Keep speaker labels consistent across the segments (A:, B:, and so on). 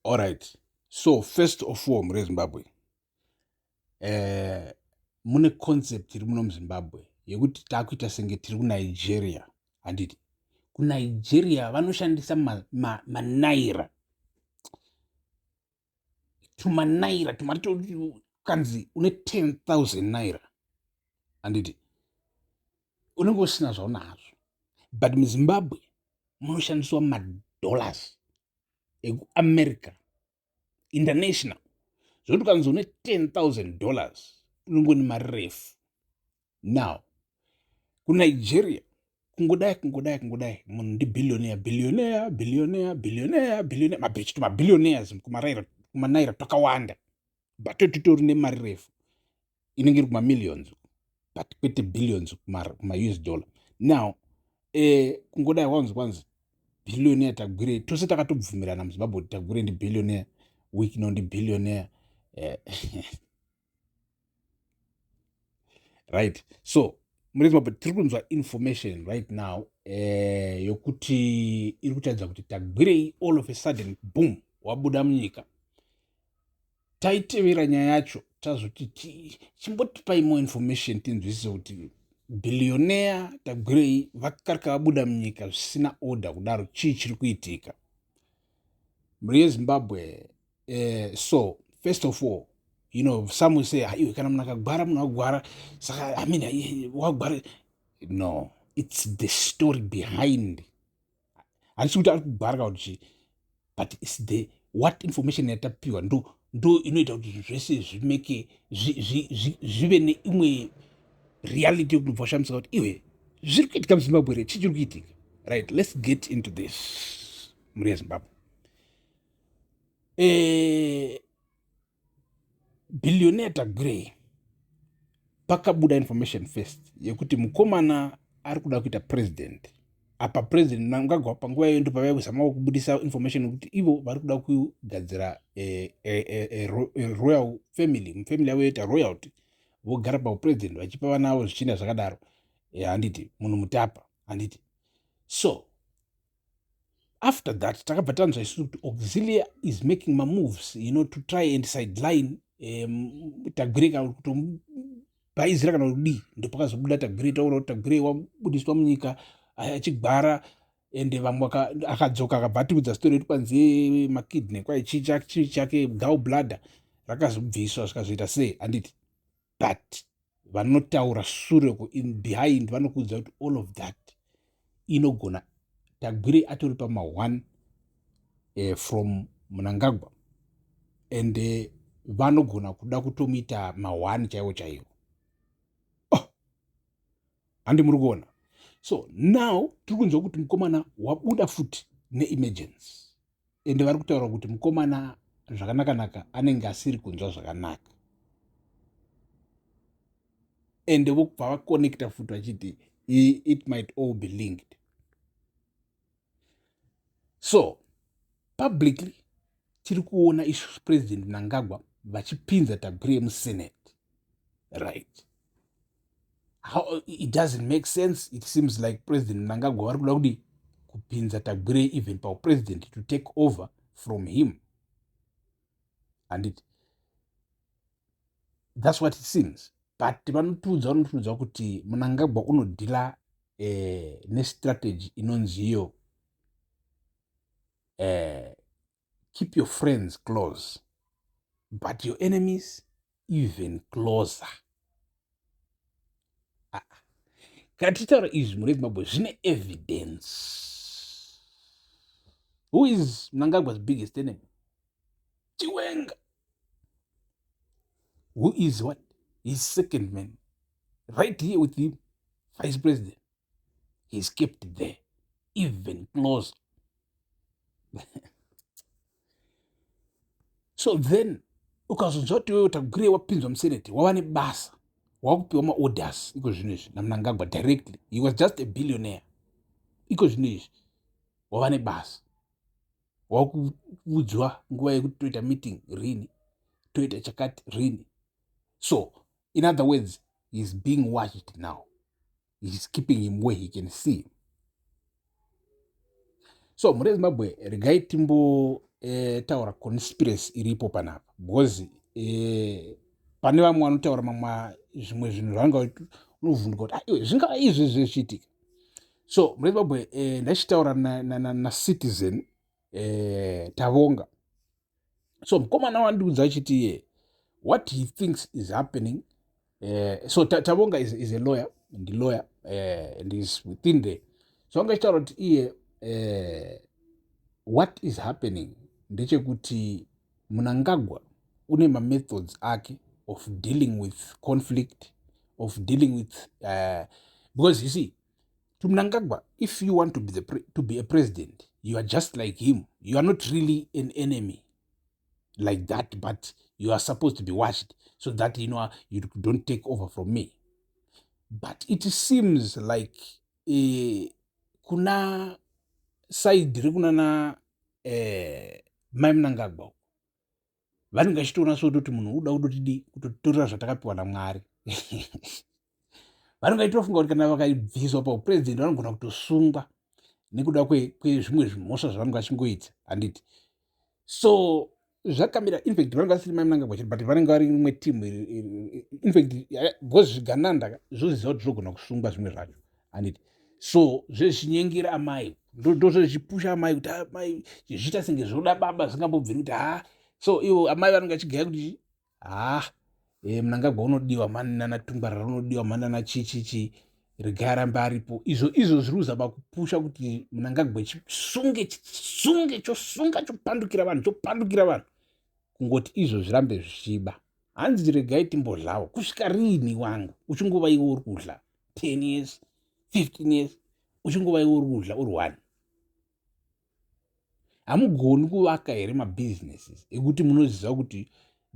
A: All right. So first of all, murezimbabwe, mune concept iri muno muzimbabwe yekuti takuita senge tiri kunigeria. Handiti kunigeria vanoshandisa manaira tumanaira kanzi une 10,000 naira. Handiti unenge usina zvaunazvo, but muzimbabwe munoshandiswa madollars ekuamerica international. Zvokuti kanzi une 10,000 dollars unenge ni mari refu. Now kunigeria kungodai munhu ndibillionaire mabillionaires kumanaira twakawanda, but titori nemari refu inenge iri kumamillions but kwete billions kuma-US dollar. Now kungodai kwanzi billionaire Tagwirei, tose takatobvumirana muzimbabwe kuti Tagwirei ndi billionaire, Wikino ndi billionaire right. So murezimbabwe tiri kunzwa information right now yokuti iri kutaridza kuti Tagwirei all of a sudden boom wabuda munyika. Taitevera nyaya yacho tazoti chimbotipai more information tinzwisise kuti billionaire Tagwirei vakarika vabuda munyika zvisina order kudaro chii chiri kuitika mhuri yezimbabwe. So first of all, you know, some will say iwe kana munhu akagwara munhu agwara saka I mean wagwara. No, it's the story behind. Handisi kuti ari kugwara kana kuti, but it's the what information yatapiwa ndo inoita kuti zvese zvimeke zvive neimwe reality yokubva shamisika kuti iwe zviri kuitika muzimbabwe re chichiri kuitika. Right, let's get into this mhuri yezimbabwe. Billionaire Tagwirei pakabuda information first yekuti mukomana ari kuda kuita president. Apa president Mnangagwa panguva iyo ndo pavaizama kubudisa information yekuti ivo vari kuda kugadzira royal family yavo yoita royalty, vogara paupresident vachipa vana avo zvichinda zvakadaro. Handiti munhu mutapa. Handiti so after that takabva tanzwa isusu kuti auxilia is making moves, you know, to try and sideline Tagwirei kana kutomubhaizira kana kudii. Ndo pakazobuda Tagwirei taura kuti Tagwirei wabudiswa munyika achigwara ende vamwe akadzoka akabva atiudza story yetu kwanzi makidney kwai chii chake gallbladder rakazobviswa zvikazoita sei. Handiti but vanotaura sure in behind vanokuudza kuti all of that inogona Tagwirei atori pama1 from Mnangagwa and vanogona kuda kutomuita ma1 chaiwo. Handi muri kuona. So now tiri kunzwa kuti mukomana wabuda futi neemergence ende vari kutaura kuti mukomana zvakanaka anenge asiri kunzwa zvakanaka ende vobva vakonekta futi vachiti it might all be linked. So publicly tiri kuona isu president Mnangagwa vachipinza Tagwirei musenate. Right, how it doesn't make sense. It seems like president Mnangagwa vari kuda kudi kupinza Tagwirei even president to take over from him. And that's what it seems. But vanotuudza kuti Mnangagwa unodhila nestrategy inonzi iyo keep your friends close but your enemies even closer. Katitaura izvi mhuri yezimbabwe zvine evidence. Who is Mnangagwa's biggest enemy? Chiwenga. Who is what? His second man. Right here with him, vice president. He's kept there, even closer. So then, ukazonzwa kuti wewe Tagwirei wapinzwa musenate, wava nebasa, wakupiwa maorders, iko zvino izvi naMnangagwa directly. He was just a billionaire. Iko zvino izvi, wava nebasa. Wakuudzwa nguva yekuti toita meeting rini, toita chakati rini. So, in other words, he's being watched now. He's keeping him where he can see him. So, mhuri yezimbabwe regai timbo taura conspiracy iripo panapa because pane vamwe vanotaura mamwe zvimwe zvinhu zvanga unovhunduka kuti zvingava izvi zvichiitika. So muzimbabwe ndachitaura na Tavonga. So mukomana wandiudza achiti what he thinks is happening. So Tavonga is a lawyer, and is within there. So angachitaura kuti iye what is happening ndechekuti Mnangagwa une methods ake of dealing with conflict, of dealing with because you see, to Mnangagwa, if you want to be a president, you are just like him. You are not really an enemy like that, but you are supposed to be watched so that you don't take over from me. But it seems like kuna side rikunana Mai Mnangagwa vanenge vachitoona soti munhu uda kutotorera zvatakapiwa naMwari. Vanenge vachitofunga kuti kana vakabviswa paupresident vanogona kutosungwa nekuda kwezvimwe zvimhosva zvavanenge vachingoita handiti. So zvakamira, infact vanenge vasiri Mai Mnangagwa chete, but vanenge vari imwe team. Infact because zvigananda zvoziva kuti zvogona kusungwa zvimwe zvacho handiti. So zvezvinyengera amai ndozvezvipusha amai kuti amai zvichiita senge zvoda baba zvingambobviri kuti so ivo amai vanenge vachigaya kuti Mnangagwa unodiwa mani naTungwarara, unodiwa mani nanachichichi, regai arambe aripo. Izvo zviri kuzama kupusha kuti Mnangagwa chisunge chopandukira vanhu kungoti izvo zvirambe zvichiba. Hanzi regai timbodlawo kusvika rini wangu uchingova iwe uri kudla 10 years 15 years uchingova iwe uri kudla uri 1. Hamugoni kuvaka here mabusinesses ekuti munoziva kuti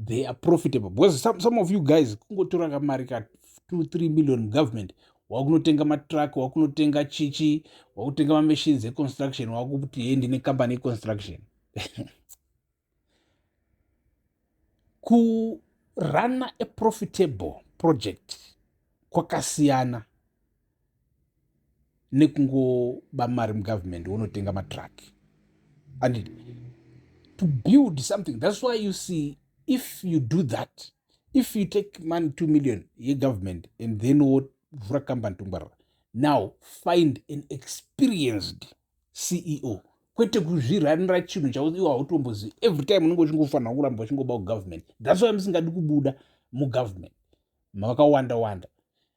A: they are profitable, because some of you guys kungotora kamari ka 2-3 million government wakunotenga matruck, wakunotenga chichi, wakutenga mamachines econstruction, wakuti ndine company econstruction. Kurana a profitable project kwakasiyana nekungoba mari mugovernment unotenga matruck. And to build something, that's why you see, if you do that, if you take money 2 million government and then what vura company Tungwarara, now find an experienced CEO, kwete kuzviranira chinhu chaiwo hautombozivi. Every time unenge uchingofanira kuramba uchingoba kugovernment. That's why musingadi kubuda mugovernment. Makawanda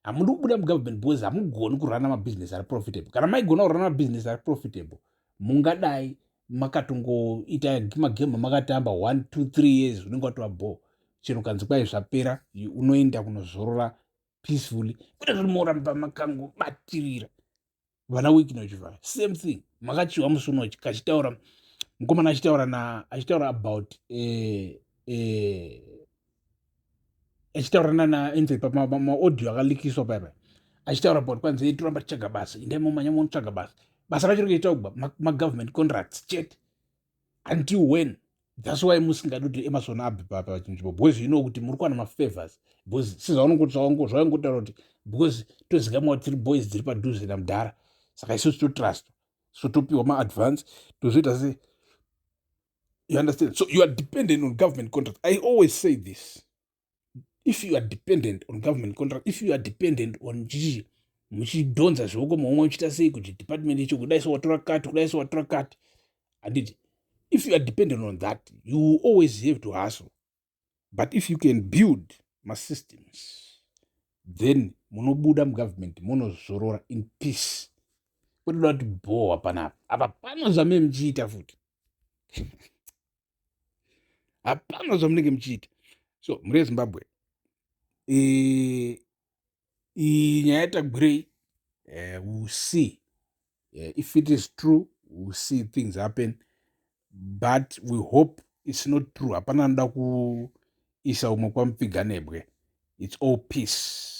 A: hamudi kubuda mugovernment because hamugoni kurana mabusiness ari profitable. Kana maigona kurana mabusiness ari profitable, mungadai makatongoita magema makatamba 1-2-3 years unenge watova bore. Chero kanzi kwai zvapera unoenda kunozorora peacefully. Kwete zviri moramba makangobatirira vana wiki nochivara. Same thing makachiwa musuno kachitaura mukomana achitaura about achitaura maaudio akalikiswa paipa achitaura about kwanzi toramba tichaga basa, indai momanya monotsvaga basa racho rikuita kuba magovernment contracts chete. Until when? That's why musingadi kuti Emerson abve pachinzvimbo, because you know kuti muri kuwana mafavors, because sizvaungotaura kuti because tozikamwa kuti 3 boys dziri padhuze namudhara saka isusu totrust, so topiwa maadvance tozoita sei. You understand? So you are dependent on government contract. I always say this, if you are dependent on government contract, if you are dependent on muchidhonza zvoko momwe muchiita sei kuti department icho kudai watora kati handiti. If you are dependent on that, you always have to hustle. But if you can build my systems, then munobuda mugovernment munozorora in peace. Kutoda kuti boa panapa apa pano zvamene muchiita futi hapana zvamunenge muchiita. So muri Zimbabwe nyaya yatagwirei, we'll see if it is true. We'll see things happen, but we hope it's not true. Hapana nda kuisa umwe kwamupfiganebwe. It's all peace.